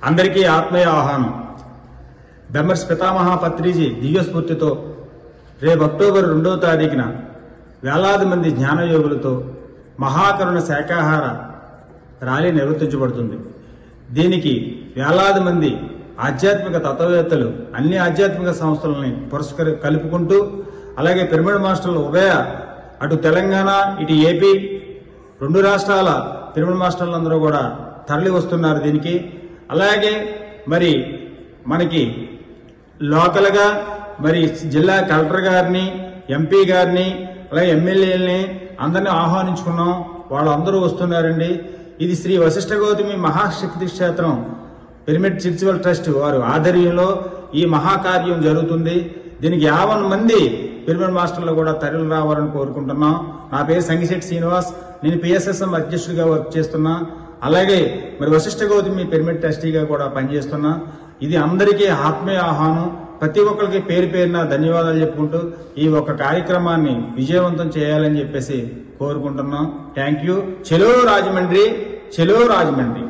అందరికీ ఆత్మీయ ఆహ్వానం. బెమ్మర్స్ పితామహ పత్రిజీ దివ్యస్ఫూర్తితో రేపు అక్టోబర్ 2వ తారీఖున వేలాది మంది జ్ఞానయోగులతో మహాకరుణ శాకాహార ర్యాలీ నిర్వర్తించబడుతుంది. దీనికి వేలాది మంది ఆధ్యాత్మిక తత్వవేత్తలు అన్ని ఆధ్యాత్మిక సంస్థలని కలుపుకుంటూ, అలాగే పిరమిడ్ మాస్టర్లు ఉభయ అటు తెలంగాణ ఇటు ఏపీ 2 రాష్ట్రాల పిరమిడ్ మాస్టర్లందరూ కూడా తరలి వస్తున్నారు దీనికి. అలాగే మరి మనకి లోకల్గా మరి జిల్లా కలెక్టర్ గారిని, ఎంపీ గారిని, అలాగే ఎమ్మెల్యేలని అందరినీ ఆహ్వానించుకున్నాం. వాళ్ళందరూ వస్తున్నారండి. ఇది శ్రీ వశిష్ఠ గౌతమి మహాశక్తి క్షేత్రం పిరమిడ్ స్పిరిచువల్ ట్రస్ట్ వారు ఆధ్వర్యంలో ఈ మహాకార్యం జరుగుతుంది. దీనికి 50 మంది పిరమిడ్ మాస్టర్లు కూడా తరలి రావాలని కోరుకుంటున్నాం. నా పేరు సంగిశెట్టి శ్రీనివాస్. నేను పిఎస్ఎస్ఎం అధ్యక్షుడిగా వర్క్ చేస్తున్నా. అలాగే మరి వశిష్ఠ గౌతమి పిరమిడ్ ట్రస్టీగా కూడా పనిచేస్తున్నా. ఇది అందరికీ ఆత్మీయ ఆహ్వానం. ప్రతి ఒక్కరికి పేరు పేరున ధన్యవాదాలు చెప్పుకుంటూ ఈ ఒక కార్యక్రమాన్ని విజయవంతం చేయాలని చెప్పేసి కోరుకుంటున్నాం. Thank you. Chalo Rajahmundry, Chalo Rajahmundry.